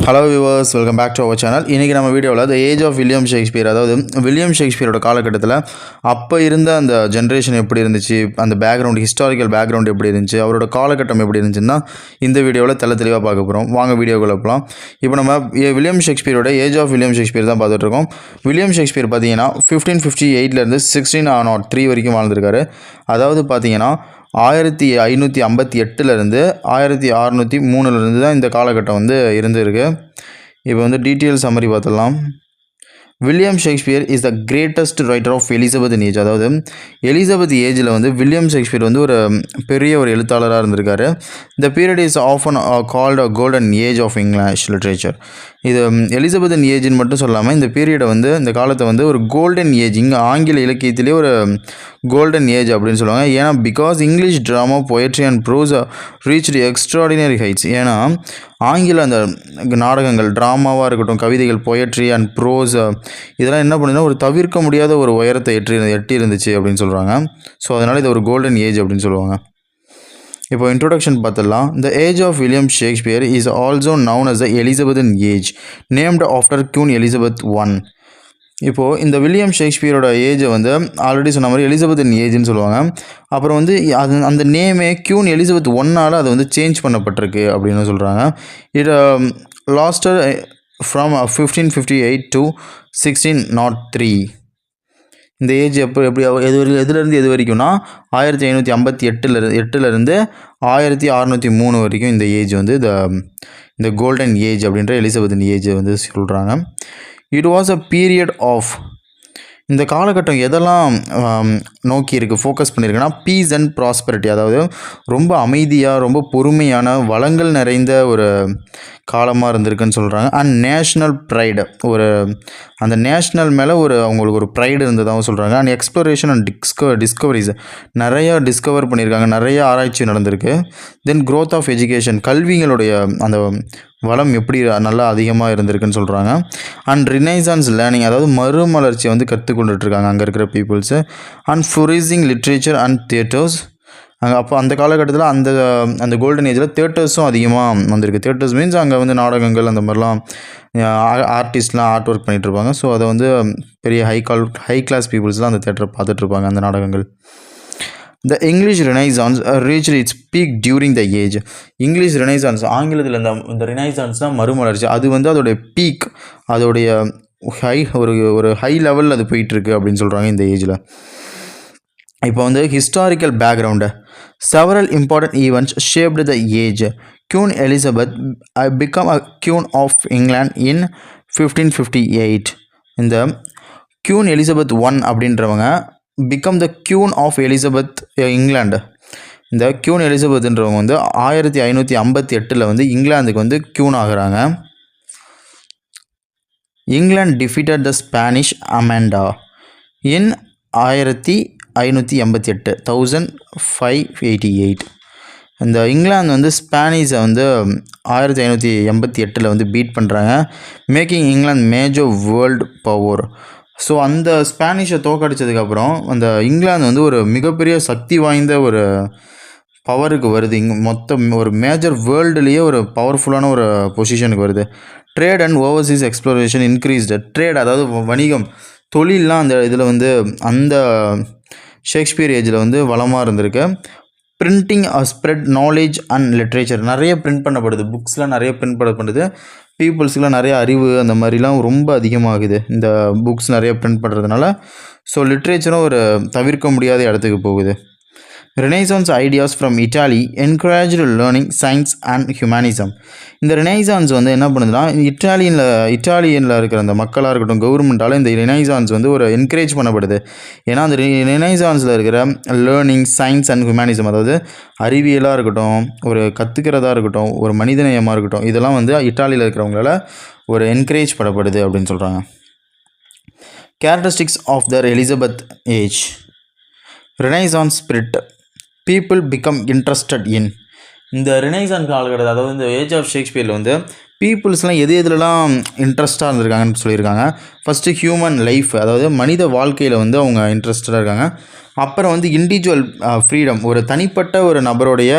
Hello viewers, welcome back to our channel. இன்றைக்கி நம்ம வீடியோவில் the age of William Shakespeare, அதாவது வில்லியம் ஷேக்ஸ்பியரோட காலகட்டத்தில் அப்போ இருந்த அந்த ஜென்ரேஷன் எப்படி இருந்துச்சு, அந்த பேக்ரவுண்ட், ஹிஸ்டாரிக்கல் பேக்ரவுண்ட் எப்படி இருந்துச்சு, அவரோட காலகட்டம் எப்படி இருந்துச்சுன்னா இந்த வீடியோவில் தெளிவாக பார்க்க போகிறோம். வாங்க வீடியோக்குள்ள போகலாம். இப்போ நம்ம வில்லியம் ஷேக்ஸ்பியரோட ஏஜ் ஆஃப் வில்லியம் ஷேக்ஸ்பியர் தான் பார்த்துட்ருக்கோம். வில்லியம் ஷேக்ஸ்பியர் பார்த்தீங்கன்னா 1558 1603 வரைக்கும் வாழ்ந்திருக்காரு. அதாவது பார்த்தீங்கன்னா 1558 1603 தான் இந்த காலகட்டம் இருந்திருக்கு. இப்போ டீட்டெயில் சம்மரி பார்த்துடலாம். William Shakespeare is the greatest writer of Elizabeth age. அதாவது எலிசபெத் ஏஜில் வில்லியம் ஷேக்ஸ்பியர் ஒரு பெரிய ஒரு எழுத்தாளராக இருந்திருக்காரு. The period is often called a golden age of English literature. இது எலிசபெத்தன் ஏஜ்னு மட்டும் சொல்லாமல் இந்த பீரியடை இந்த காலத்தை ஒரு கோல்டன் ஏஜ், இங்கே ஆங்கில இலக்கியத்திலே ஒரு கோல்டன் ஏஜ் அப்படின்னு சொல்லுவாங்க. ஏன்னா because English drama, poetry and prose reached extraordinary heights. ஏன்னா ஆங்கில அந்த நாடகங்கள், ட்ராமாவாக இருக்கட்டும், கவிதைகள், பொயட்ரி அண்ட் ப்ரோஸ் இதெல்லாம் என்ன பண்ணுன்னா ஒரு தவிர்க்க முடியாத ஒரு உயரத்தை எட்டி இருந்துச்சு அப்படின்னு சொல்கிறாங்க. ஸோ அதனால் இது ஒரு கோல்டன் ஏஜ் அப்படின்னு சொல்லுவாங்க. இப்போ இன்ட்ரோடக்ஷன் பார்த்துடலாம். The age of William Shakespeare is also known as the Elizabethan age, named after Queen Elizabeth I. இப்போது இந்த வில்லியம் ஷேக்ஸ்பியரோட ஏஜை ஆல்ரெடி சொன்ன மாதிரி எலிசபெத்தன் ஏஜ்னு சொல்லுவாங்க. அப்புறம் அது அந்த நேமே குயின் எலிசபெத் I அது சேஞ்ச் பண்ணப்பட்டிருக்கு அப்படின்னு சொல்கிறாங்க. It lasted from 1558 to 1603. இந்த ஏஜ் எப்படி எதுலேருந்து எது வரைக்கும்னா 1558 1603 வரைக்கும் இந்த ஏஜ் இந்த கோல்டன் ஏஜ் அப்படின்ற எலிசபெத்தன் ஏஜ் சொல்கிறாங்க. It was a period of, இந்த காலகட்டம் எதெல்லாம் நோக்கி இருக்குது, ஃபோக்கஸ் பண்ணியிருக்குன்னா பீஸ் அண்ட் ப்ராஸ்பரிட்டி. அதாவது ரொம்ப அமைதியாக, ரொம்ப பொறுமையான, வளங்கள் நிறைந்த ஒரு காலமாக இருந்திருக்குன்னு சொல்கிறாங்க. அண்ட் நேஷ்னல் ப்ரைடு, அந்த நேஷ்னல் மேலே அவங்களுக்கு ஒரு ப்ரைடு இருந்ததாகவும் சொல்கிறாங்க. அண்ட் எக்ஸ்ப்ளோரேஷன் அண்ட் டிஸ்கவரிஸ், நிறையா டிஸ்கவர் பண்ணியிருக்காங்க, நிறைய ஆராய்ச்சி நடந்திருக்கு. தென் க்ரோத் ஆஃப் எஜுகேஷன், கல்விகளுடைய அந்த வளம் எப்படி நல்லா அதிகமாக இருந்திருக்குன்னு சொல்கிறாங்க. அண்ட் ரினைசான்ஸ் லேர்னிங், அதாவது மறுமலர்ச்சியை கற்றுக்கொண்டுட்ருக்காங்க அங்கே இருக்கிற peoples. And flourishing literature and theatres. அப்போ அந்த காலகட்டத்தில் அந்த கோல்டன் ஏஜில் தியேட்டர்ஸும் அதிகமாக வந்திருக்கு. தியேட்டர்ஸ் மீன்ஸ் அங்கே நாடகங்கள் அந்த மாதிரிலாம் ஆர்டிஸ்ட்லாம் ஆர்ட் ஒர்க் பண்ணிகிட்ருப்பாங்க. ஸோ அதை பெரிய ஹை கிளாஸ் பீப்புள்ஸ்லாம் அந்த தியேட்டரை பார்த்துட்ருப்பாங்க, அந்த நாடகங்கள். The English Renaissance reached its peak during the age. English Renaissance, ஆங்கிலத்தில் இந்த ரெனைசான்ஸ் தான் மறுமலர்ச்சி. அது அதோடைய பீக், அதோடைய ஒரு ஹை லெவலில் அது போயிட்டுருக்கு அப்படின்னு சொல்கிறாங்க இந்த ஏஜில். இப்போ historical background, several important events shaped the age. Queen Elizabeth became a Queen of England in 1558. இந்த Queen Elizabeth I அப்படின்றவங்க become the Queen of Elizabeth England. இந்த Queen Elizabethன்றவங்க 1558 இங்கிலாந்துக்கு Queen ஆகிறாங்க. England defeated the Spanish Amanda in 1588 1588. இந்த England ஸ்பானிஷை 1588 beat பண்ணுறாங்க, making England major world power. So அந்த ஸ்பானிஷை தோக்கடிச்சதுக்கப்புறம் அந்த இங்கிலாந்து ஒரு மிகப்பெரிய சக்தி வாய்ந்த ஒரு பவருக்கு வருது. மொத்தம் ஒரு மேஜர் வேர்ல்டுலேயே ஒரு பவர்ஃபுல்லான ஒரு பொசிஷனுக்கு வருது. Trade and Overseas exploration increased. Trade, அதாவது வணிகம், தொழிலெலாம் அந்த இதில் அந்த ஷேக்ஸ்பியர் ஏஜில் வளமாக இருந்திருக்கு. Printing spread knowledge and literature, நிறைய பிரிண்ட் பண்ணப்படுது, புக்ஸ்லாம் நிறைய பிரிண்ட் பண்ணப்படுது. பீப்புள்ஸுக்கெலாம் நிறைய அறிவு அந்த மாதிரிலாம் ரொம்ப அதிகமாகுது இந்த புக்ஸ் நிறைய பிரிண்ட் பண்ணுறதுனால. ஸோ லிட்ரேச்சரும் ஒரு தவிர்க்க முடியாத இடத்துக்கு போகுது. Renaissance ideas from Italy encouraged learning science and humanism. இந்த ரெனைசான்ஸ் என்ன பண்ணுதுன்னா இட்டாலியனில் இருக்கிற அந்த மக்களாக இருக்கட்டும், கவர்மெண்ட்டால் இந்த ரெனைசான்ஸ் ஒரு என்கரேஜ் பண்ணப்படுது. ஏன்னா அந்த ரெனைசான்ஸில் இருக்கிற லேர்னிங் சயின்ஸ் அண்ட் ஹியூமனிசம், அதாவது அறிவியலாக இருக்கட்டும், ஒரு கற்றுக்கிறதா இருக்கட்டும், ஒரு மனிதநேயமாக இருக்கட்டும், இதெல்லாம் இட்டாலியில் இருக்கிறவங்களால ஒரு என்கரேஜ் பண்ணப்படுது அப்படின்னு சொல்கிறாங்க. Characteristics of the Elizabeth age. Renaissance spirit, people become interested in. இந்த ரெனைசான்ஸ் காலகட்டத்தில், அதாவது இந்த ஏஜ் ஆஃப் ஷேக்ஸ்பியரில் பீப்புள்ஸ்லாம் எதுலாம் இன்ட்ரெஸ்ட்டாக இருந்திருக்காங்கன்னு சொல்லியிருக்காங்க. ஃபஸ்ட்டு ஹியூமன் லைஃப், அதாவது மனித வாழ்க்கையில் அவங்க இன்ட்ரெஸ்டடாக இருக்காங்க. அப்புறம் இண்டிவிஜுவல் ஃப்ரீடம், ஒரு தனிப்பட்ட ஒரு நபருடைய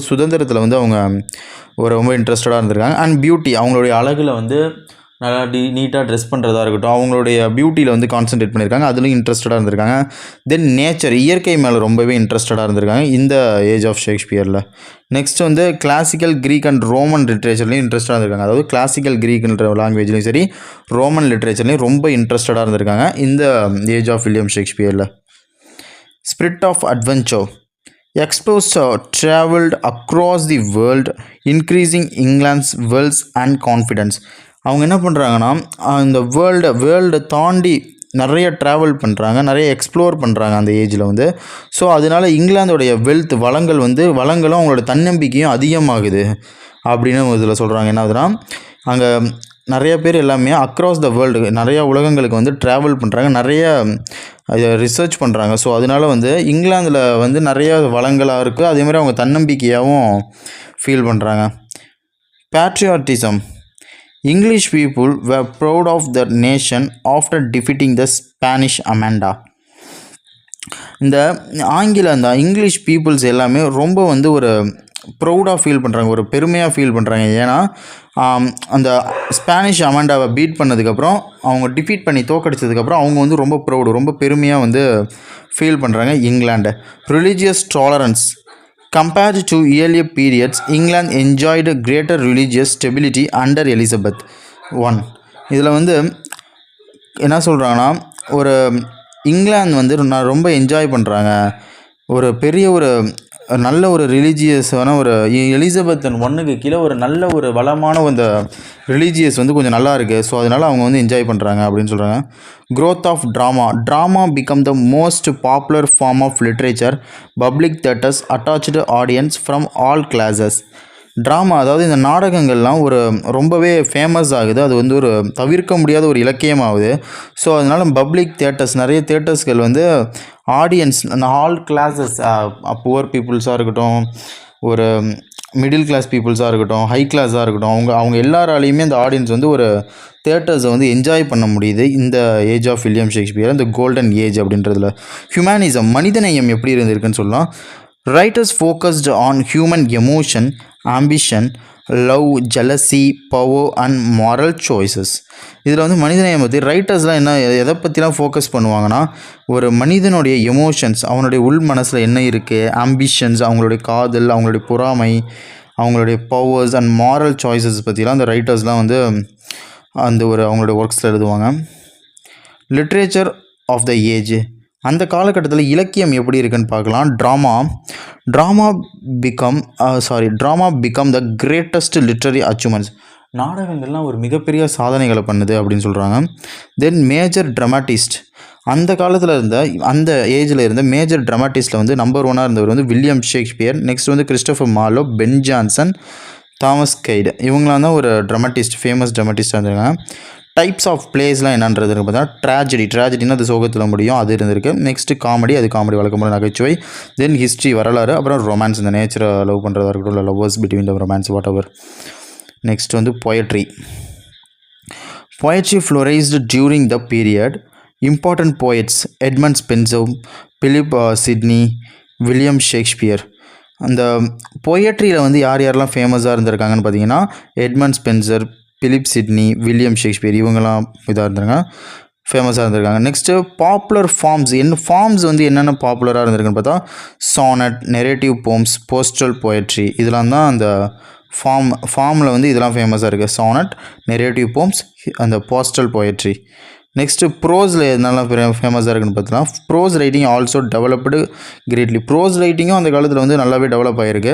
சுதந்திரத்தில் அவங்க ரொம்ப இன்ட்ரெஸ்டடாக இருந்திருக்காங்க. அண்ட் பியூட்டி, அவங்களுடைய அழகில் வந்து நல்லா நீட்டாக ட்ரெஸ் பண்ணுறதா இருக்கட்டும், அவங்களுடைய பியூட்டியில் வந்து கான்சன்ட்ரேட் பண்ணியிருக்காங்க, அதுலேயும் இன்ட்ரெஸ்டடாக இருந்திருக்காங்க. தென் நேச்சர், இயற்கை மேலே ரொம்பவே இன்ட்ரெஸ்டடாக இருந்திருக்காங்க இந்த ஏஜ் ஆஃப் ஷேக்ஸ்பியரில். நெக்ஸ்ட் வந்து கிளாசிக்கல் க்ரீக் அண்ட் ரோமன் லிட்ரேச்சர்லையும் இன்ட்ரெஸ்டாக இருந்திருக்காங்க. அதாவது கிளாசிக்கல் க்ரீக்ன்ற லாங்குவேஜ்லையும் சரி, ரோமன் லிட்ரேச்சர்லையும் ரொம்ப இன்ட்ரெஸ்டடாக இருந்திருக்காங்க இந்த ஏஜ் ஆஃப் வில்லியம் ஷேக்ஸ்பியரில். Spirit of adventure, explorers traveled across the world, increasing England's wealth and confidence. அவங்க என்ன பண்ணுறாங்கன்னா, இந்த வேர்ல்டை தாண்டி நிறைய ட்ராவல் பண்ணுறாங்க, நிறைய எக்ஸ்ப்ளோர் பண்ணுறாங்க அந்த ஏஜில் வந்து. ஸோ அதனால இங்கிலாந்தோடைய வளங்களும் அவங்களோட தன்னம்பிக்கையும் அதிகமாகுது அப்படின்னு இதில் சொல்கிறாங்க. என்ன ஆகுதுன்னா, அங்கே நிறைய பேர் எல்லாமே அக்ராஸ் த வேர்ல்டு, நிறையா உலகங்களுக்கு வந்து ட்ராவல் பண்ணுறாங்க, நிறைய ரிசர்ச் பண்ணுறாங்க. ஸோ அதனால வந்து இங்கிலாந்தில் வந்து நிறைய வளங்களாக இருக்குது, அதேமாதிரி அவங்க தன்னம்பிக்கையாகவும் ஃபீல் பண்ணுறாங்க. Patriotism, English people were proud of their nation after defeating the Spanish Armada. இந்த இங்கிலீஷ் பீப்புள்ஸ் எல்லாமே ரொம்ப வந்து ஒரு ப்ரௌடாக ஃபீல் பண்ணுறாங்க, ஒரு பெருமையாக ஃபீல் பண்ணுறாங்க. ஏன்னா அந்த ஸ்பானிஷ் அமெண்டாவை பீட் பண்ணதுக்கப்புறம், அவங்க டிஃபீட் பண்ணி தோக்கடிச்சதுக்கப்புறம் அவங்க வந்து ரொம்ப ப்ரௌடு, ரொம்ப பெருமையாக வந்து ஃபீல் பண்ணுறாங்க இங்கிலாண்டை. Religious tolerance, compared to earlier periods, England enjoyed greater religious stability under Elizabeth I. இதில் வந்து என்ன சொல்கிறாங்கன்னா, ஒரு இங்கிலாந்து வந்து ரொம்ப என்ஜாய் பண்ணுறாங்க, ஒரு பெரிய நல்ல ஒரு ரிலீஜியஸான எலிசபெத் ஒன்றுக்கு கீழே நல்ல வளமான அந்த ரிலீஜியஸ் வந்து கொஞ்சம் நல்லா இருக்குது. ஸோ அதனால் அவங்க வந்து என்ஜாய் பண்ணுறாங்க அப்படின்னு சொல்கிறாங்க. growth of drama become the most popular form of literature. Public theatres attached audience from all classes. Drama, அதாவது இந்த நாடகங்கள்லாம் ரொம்பவே ஃபேமஸ் ஆகுது, அது வந்து தவிர்க்க முடியாத ஒரு இலக்கியமாகுது. ஸோ அதனால் பப்ளிக் தேட்டர்ஸ், நிறைய தேட்டர்ஸ்கள் வந்து ஆடியன்ஸ், ஆல் கிளாஸஸ், புவர் பீப்புள்ஸாக இருக்கட்டும், ஒரு மிடில் கிளாஸ் பீப்புள்ஸாக இருக்கட்டும், ஹை கிளாஸாக இருக்கட்டும், அவங்க எல்லாராலையுமே அந்த ஆடியன்ஸ் வந்து தேட்டர்ஸை வந்து என்ஜாய் பண்ண முடியுது இந்த ஏஜ் ஆஃப் வில்லியம் ஷேக்ஸ்பியர், இந்த கோல்டன் ஏஜ் அப்படின்றதுல. ஹியூமனிசம், மனிதநேயம் எப்படி இருந்திருக்குன்னு சொல்லலாம். Writers focused on human emotion, ambition, love, jealousy, power and moral choices. இதில் வந்து மனிதநேயம் பற்றி ரைட்டர்ஸ்லாம் எதை பற்றிலாம் ஃபோக்கஸ் பண்ணுவாங்கன்னா, ஒரு மனிதனுடைய எமோஷன்ஸ், அவனுடைய உள் மனசில் என்ன இருக்குது, ஆம்பிஷன்ஸ், அவங்களுடைய காதல், அவங்களுடைய பொறாமை, அவங்களுடைய பவர்ஸ் அண்ட் மாரல் சாய்ஸஸ் பற்றிலாம் அந்த ரைட்டர்ஸ்லாம் வந்து அவங்களுடைய ஒர்க்ஸில் எழுதுவாங்க. லிட்ரேச்சர் ஆஃப் த ஏஜ், அந்த காலகட்டத்தில் இலக்கியம் எப்படி இருக்குன்னு பார்க்கலாம். Drama become the greatest literary achievements. நாடகங்கள்லாம் ஒரு மிகப்பெரிய சாதனைகளை பண்ணுது அப்படின்னு சொல்கிறாங்க. தென் மேஜர் ட்ராமாட்டிஸ்ட், அந்த காலத்தில் அந்த ஏஜில் இருந்த மேஜர் ட்ராமாட்டிஸ்ட்டில் வந்து நம்பர் 1 இருந்தவர் வந்து வில்லியம் ஷேக்ஸ்பியர். நெக்ஸ்ட் வந்து Christopher Marlowe, Ben Jonson, Thomas Kyd, இவங்களாம் தான் ஒரு ட்ராமாட்டிஸ்ட், ஃபேமஸ் ட்ராமாட்டிஸ்டாக இருந்திருக்காங்க. டைப்ஸ் ஆஃப் பிளேஸ்லாம் என்னன்றது பார்த்தீங்கன்னா, ட்ராஜடினா அது சோகத்தில் முடியும், அது இருந்திருக்கு. நெக்ஸ்ட்டு காமெடி, அது காமெடி வழக்கமான நகைச்சுவை. தென் ஹிஸ்ட்ரி, வரலாறு. அப்புறம் ரொமான்ஸ், இந்த நேச்சரை லவ் பண்ணுறதா இருக்கட்டும், இல்லை lovers between the romance, whatever. Next வந்து poetry flourished during the period. Important poets Edmund Spenser, Philip Sidney, William Shakespeare. அந்த பொயட்ரியில் வந்து யாரெல்லாம் ஃபேமஸாக இருந்திருக்காங்கன்னு பார்த்தீங்கன்னா, Edmund Spenser, Philip Sidney, William Shakespeare, இவங்கெல்லாம் ஃபேமஸாக இருந்திருக்காங்க. நெக்ஸ்ட்டு பாப்புலர் ஃபார்ம்ஸ் வந்து என்னென்ன பாப்புலராக இருந்திருக்குன்னு பார்த்தா, sonnet, narrative poems, pastoral poetry, இதெல்லாம் தான் அந்த ஃபார்மில் வந்து இதெல்லாம் ஃபேமஸாக இருக்குது. சானட், நெரேட்டிவ் போம்ஸ், அந்த போஸ்டல் பொயட்ரி. நெக்ஸ்ட்டு ப்ரோஸில் எதனால ஃபேமஸாக இருக்குன்னு பார்த்தீங்கன்னா, prose writing also developed greatly. Prose ரைட்டிங்கும் அந்த காலத்தில் வந்து நல்லாவே டெவலப் ஆகிருக்கு.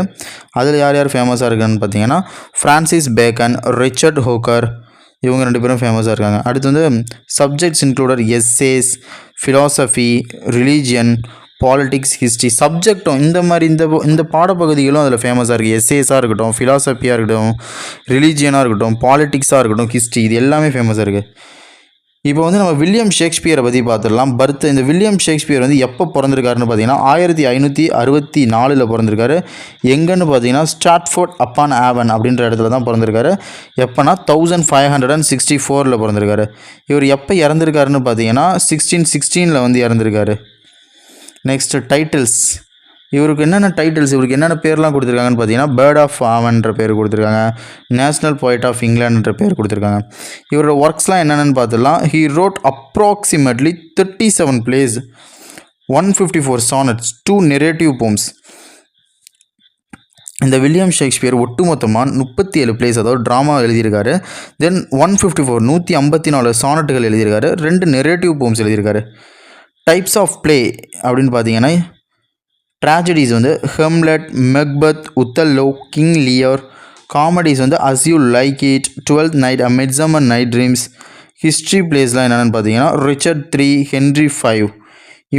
அதில் யார் ஃபேமஸாக இருக்குன்னு பார்த்தீங்கன்னா, ஃப்ரான்சிஸ் பேக்கன், ரிச்சர்ட் ஹூக்கர், இவங்க 2 பேரும் ஃபேமஸாக இருக்காங்க. அடுத்து வந்து subjects included essays, philosophy, religion, politics, history. சப்ஜெக்டும் இந்த பாடப்பகுதிகளும் அதில் ஃபேமஸாக இருக்குது. எஸ்ஏஸாக இருக்கட்டும், ஃபிலாசபியாக இருக்கட்டும், ரிலீஜியனாக இருக்கட்டும், பாலிட்டிக்ஸாக இருக்கட்டும், ஹிஸ்ட்ரி, இது எல்லாமே ஃபேமஸாக இருக்குது. இப்போ வந்து நம்ம வில்லியம் ஷேக்ஸ்பியரை பற்றி பார்த்துடலாம். இந்த வில்லியம் ஷேக்ஸ்பியர் வந்து எப்போ பிறந்திருக்காருன்னு பார்த்தீங்கன்னா, 1564 பிறந்திருக்காரு. எங்கன்னு பார்த்தீங்கன்னா, ஸ்டாட்ஃபோர்ட் அப்பான் ஆவன் அப்படின்ற இடத்துல தான் பிறந்திருக்காரு. எப்போனா 1564 பிறந்திருக்காரு. இவர் எப்போ இறந்துருக்காருன்னு பார்த்தீங்கன்னா, 1616 வந்து இறந்துருக்காரு. Next titles. இவருக்கு என்னென்ன டைட்டில்ஸ், இவருக்கு என்னென்ன பேர்லாம் கொடுத்துருக்காங்கன்னு பார்த்தீங்கன்னா, பேர்ட் ஆஃப் ஆவன்ற பேர் கொடுத்துருக்காங்க, நேஷ்னல் போய்ட் ஆஃப் இங்கிலாண்டுன்ற பேர் கொடுத்துருக்காங்க. இவரோட ஒர்க்ஸ்லாம் என்னென்னு பார்த்துடலாம். He wrote approximately 37 plays, 154 sonnets, 2 narrative poems. இந்த வில்லியம் ஷேக்ஸ்பியர் ஒட்டுமொத்தமாக 37 பிளேஸ், அதாவது ட்ராமா எழுதியிருக்காரு. தென் 154 சானட்டுகள் எழுதியிருக்காரு. 2 நெரேட்டிவ் போம்ஸ் எழுதியிருக்காரு. டைப்ஸ் ஆஃப் பிளே அப்படின்னு பார்த்தீங்கன்னா, ட்ராஜடிஸ் வந்து Hamlet, Macbeth, Othello, King Lear. Comedies வந்து as you like it, 12th night, a midsummer night dreams. History பிளேஸ்லாம் என்னென்னு பார்த்தீங்கன்னா, Richard III, Henry V.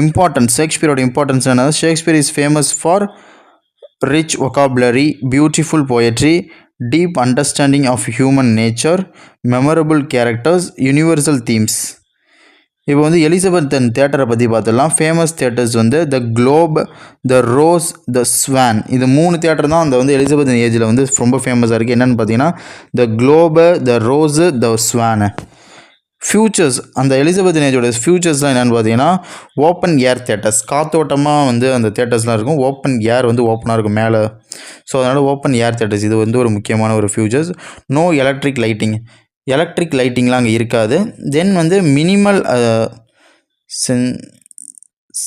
Importance, ஷேக்ஸ்பியரோட இம்பார்ட்டன்ஸ் என்னன்னா, Shakespeare is famous for rich vocabulary, beautiful poetry, deep understanding of human nature, memorable characters, universal themes. இப்போ வந்து Elizabethan தேட்டரை பற்றி பார்த்துடலாம். Famous theatres வந்து த குளோப், த ரோஸ், த ஸ்வான். இது 3 தேட்டர் தான் அந்த வந்து எலிசபெத்தன் ஏஜில் வந்து ரொம்ப ஃபேமஸாக இருக்குது. என்னென்னு பார்த்தீங்கன்னா, த குளோபு, த ரோஸு, த ஸ்வானு. ஃப்யூச்சர்ஸ், அந்த எலிசபெத்தன் ஏஜோட ஃப்யூச்சர்ஸ்லாம் என்னென்னு பார்த்தீங்கன்னா, ஓப்பன் ஏர் தேட்டர்ஸ், காத்தோட்டமாக வந்து அந்த தேட்டர்ஸ்லாம் இருக்கும். ஓப்பன் ஏர் வந்து ஓப்பனாக இருக்கும் மேலே. ஸோ அதனால் ஓப்பன் ஏர் தேட்டர்ஸ் இது வந்து ஒரு முக்கியமான ஒரு ஃப்யூச்சர்ஸ். நோ எலக்ட்ரிக் லைட்டிங்லாம் அங்கே இருக்காது. தென் வந்து minimal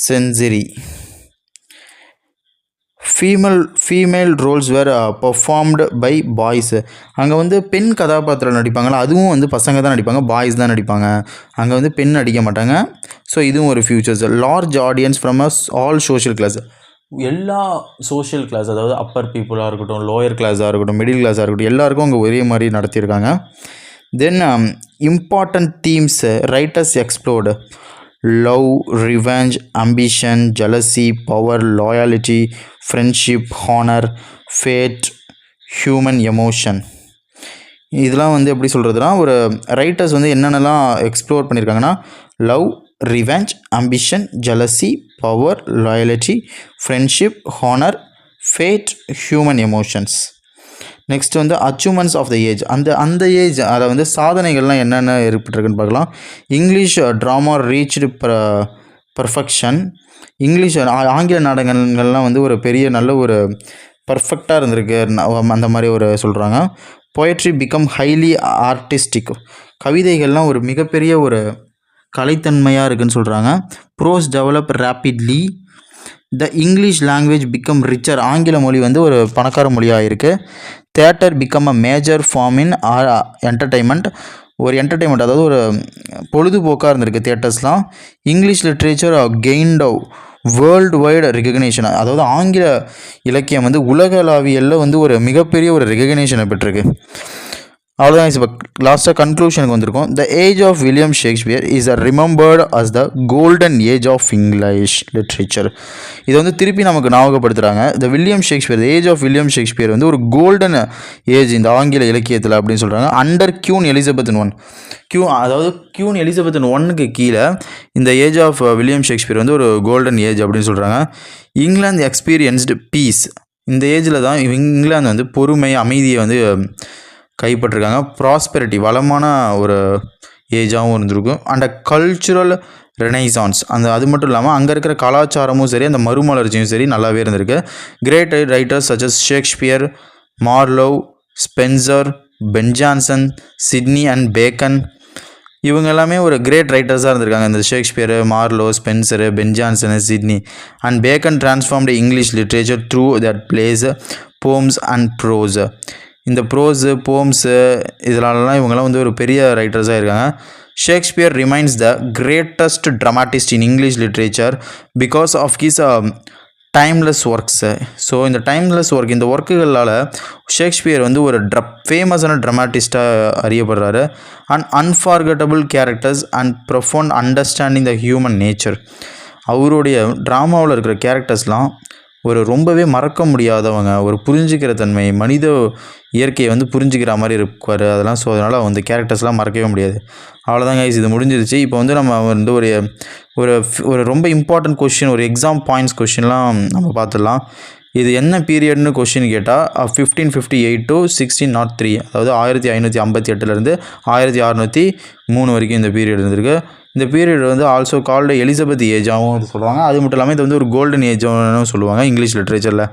scenery female roles were performed by boys. அங்கே வந்து பெண் கதாபாத்திரம் நடிப்பாங்களா, அதுவும் வந்து பசங்க தான் நடிப்பாங்க, பாய்ஸ் தான் நடிப்பாங்க. அங்கே வந்து பெண் நடிக்க மாட்டாங்க. ஸோ இதுவும் ஒரு futures. Large audience from all social class, எல்லா சோஷியல் கிளாஸ், அதாவது அப்பர் பீப்புளாக இருக்கட்டும், லோயர் கிளாஸாக இருக்கட்டும், மிடில் கிளாஸாக இருக்கட்டும், எல்லாருக்கும் அங்கே ஒரே மாதிரி நடத்தியிருக்காங்க. Then important themes writers explored: love, revenge, ambition, jealousy, power, loyalty, friendship, honor, fate, human emotion. இதெல்லாம் வந்து எப்படி சொல்கிறதுனா, ஒரு ரைட்டர்ஸ் வந்து என்னென்னலாம் எக்ஸ்ப்ளோர் பண்ணியிருக்காங்கன்னா, love, revenge, ambition, jealousy, power, loyalty, friendship, honour, fate, human emotions. Next வந்து அச்சீவ்மெண்ட்ஸ் ஆஃப் த ஏஜ். அந்த ஏஜ் அதை வந்து சாதனைகள்லாம் என்னென்ன ஏற்பட்டிருக்குன்னு பார்க்கலாம். English drama reached perfection. English ஆங்கில நாடகங்கள்லாம் வந்து ஒரு பெரிய நல்ல ஒரு பர்ஃபெக்டாக இருந்திருக்கு அந்த மாதிரி ஒரு சொல்கிறாங்க. Poetry become highly artistic. கவிதைகள்லாம் ஒரு மிகப்பெரிய ஒரு கலைத்தன்மையாக இருக்குதுன்னு சொல்கிறாங்க. Prose develop rapidly. The English language become richer. ஆங்கில மொழி வந்து ஒரு பணக்கார மொழியாக இருக்குது. Theatre become a major form in entertainment. ஒரு என்டர்டைன்மெண்ட், அதாவது ஒரு பொழுதுபோக்காக இருந்திருக்கு தேட்டர்ஸ்லாம். English literature gained worldwide recognition. அதாவது ஆங்கில இலக்கியம் வந்து உலகளாவியலில் வந்து ஒரு மிகப்பெரிய ஒரு ரெகக்னேஷனை பெற்றிருக்கு. அவ்வளோதான். இப்போ லாஸ்ட்டாக கன்க்ளூஷனுக்கு வந்திருக்கோம். The age of William Shakespeare is remembered as the golden age of English literature. இதை வந்து திருப்பி நமக்கு ஞாபகப்படுத்துகிறாங்க. The William Shakespeare, the age of William Shakespeare வந்து ஒரு கோல்டன் ஏஜ் இந்த ஆங்கில இலக்கியத்தில் அப்படின்னு சொல்கிறாங்க. அண்டர் Queen Elizabeth I, அதாவது Queen Elizabeth Iக்கு கீழே இந்த ஏஜ் ஆஃப் வில்லியம் ஷேக்ஸ்பியர் வந்து ஒரு கோல்டன் ஏஜ் அப்படின்னு சொல்கிறாங்க. England experienced peace. இந்த ஏஜில் தான் இங்கிலாந்து வந்து பொறுமை, அமைதியை வந்து கைப்பற்றிருக்காங்க. ப்ராஸ்பெரிட்டி, வளமான ஒரு ஏஜாகவும் இருந்திருக்கும். அண்ட் கல்ச்சுரல் ரெனைசான்ஸ், அது மட்டும் இல்லாமல் அங்கே இருக்கிற கலாச்சாரமும் சரி, அந்த மறுமலர்ச்சியும் சரி நல்லாவே இருந்திருக்கு. Great writers such as Shakespeare, Marlowe, Spenser, Ben Jonson, Sidney and Bacon, இவங்க எல்லாமே ஒரு கிரேட் ரைட்டர்ஸாக இருந்திருக்காங்க. இந்த Shakespeare, Marlowe, Spenser, Ben Jonson, Sidney and Bacon transformed English literature through that plays, poems and prose. இந்த ப்ரோஸு, போம்ஸு இதனாலலாம் இவங்கெல்லாம் வந்து ஒரு பெரிய ரைட்டர்ஸாக இருக்காங்க. Shakespeare remains the greatest dramatist in English literature because of his timeless works. So இந்த timeless work, இந்த ஒர்க்குகளால் ஷேக்ஸ்பியர் வந்து ஒரு ஃபேமஸான ட்ராமாட்டிஸ்ட்டாக அறியப்படுறாரு. And unforgettable characters and profound understanding the human nature. அவருடைய ட்ராமாவில் இருக்கிற கேரக்டர்ஸ்லாம் ஒரு ரொம்பவே மறக்க முடியாதவங்க, ஒரு புரிஞ்சிக்கிற தன்மை, மனித இயற்கையை வந்து புரிஞ்சிக்கிற மாதிரி இருப்பார் அதெல்லாம். ஸோ அதனால் அந்த கேரக்டர்ஸ்லாம் மறக்கவே முடியாது. அவ்வளோதான் கைஸ், இது முடிஞ்சிருச்சு. இப்போ வந்து நம்ம வந்து ஒரு ரொம்ப இம்பார்ட்டன்ட் கொஷின், ஒரு எக்ஸாம் பாயிண்ட்ஸ் கொஷின்லாம் நம்ம பார்த்துடலாம். இது என்ன பீரியட்னு கொஷின் கேட்டால் 1558 to 1603, அதாவது 1558லேருந்து 1603 வரைக்கும் இந்த பீரியட் இருந்திருக்கு. இந்த பீரியட் வந்து ஆல்சோ கால்டு எலிசபெத் ஏஜாகவும் சொல்லுவாங்க. அது மட்டும் இல்லாமல் இது வந்து ஒரு கோல்டன் ஏஜ்னு சொல்லுவாங்க இங்கிலீஷ் லிட்ரேச்சரில்.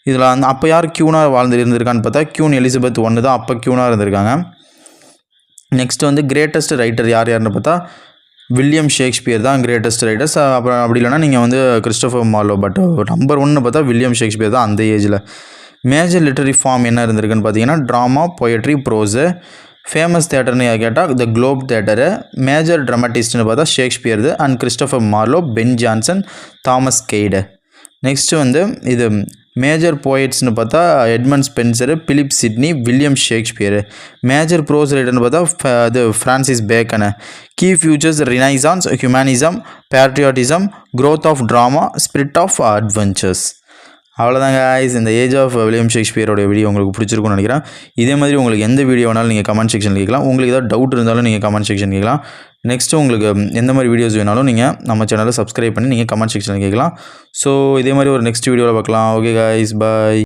இதில் அந்த அப்போ யார் க்யூனாக வாழ்ந்து இருந்திருக்கான்னு பார்த்தா Queen Elizabeth I தான் அப்போ க்யூனாக இருந்திருக்காங்க. நெக்ஸ்ட் வந்து கிரேட்டஸ்ட் ரைட்டர் யாருன்னு பார்த்தா வில்லியம் ஷேக்ஸ்பியர் தான் கிரேட்டஸ்ட் ரைட்டர்ஸ். அப்புறம் அப்படி இல்லைனா நீங்கள் வந்து கிறிஸ்டோஃபர் மார்லோ. பட் நம்பர் 1 பார்த்தா வில்லியம் ஷேக்ஸ்பியர் தான் அந்த ஏஜில். மேஜர் லிட்டரரி ஃபார்ம் என்ன இருந்திருக்குன்னு பார்த்தீங்கன்னா ட்ராமா, பொயட்ரி, ப்ரோஸு. ஃபேமஸ் தேட்டர்னு கேட்டால் த குளோப் தேட்டரு. மேஜர் ட்ராமாட்டிஸ்ட்னு பார்த்தா Shakespeare and Christopher Marlowe, Ben Jonson, Thomas Kyd. Next வந்து இது மேஜர் போயட்ஸ்னு பார்த்தா Edmund Spenser, Philip Sidney, William Shakespeare. Major prose ரைட்டர்னு பார்த்தா இது Francis Bacon. Key features Renaissance, humanism, patriotism, growth of drama, spirit of adventures. அவ்வளோதாங்க guys, இந்த age of William ஷேக்ஸ்பியரோட வீடியோ உங்களுக்கு பிடிச்சிருக்குன்னு நினைக்கிறேன். இதே மாதிரி உங்களுக்கு எந்த வீடியோ வேணாலும் நீங்கள் கமெண்ட் செக்ஷன் கேட்கலாம். உங்களுக்கு ஏதாவது டவுட் இருந்தாலும் நீங்கள் கமெண்ட் செக்ஷன் கேட்கலாம். நெக்ஸ்ட்டு உங்களுக்கு எந்த மாதிரி வீடியோஸ் வேணாலும் நீங்கள் நம்ம சேனலை சப்ஸ்கிரைப் பண்ணி நீங்கள் கமெண்ட் செக்ஷனில் கேட்கலாம். ஸோ இதே மாதிரி ஒரு நெக்ஸ்ட் வீடியோவில் பார்க்கலாம். Okay guys, bye.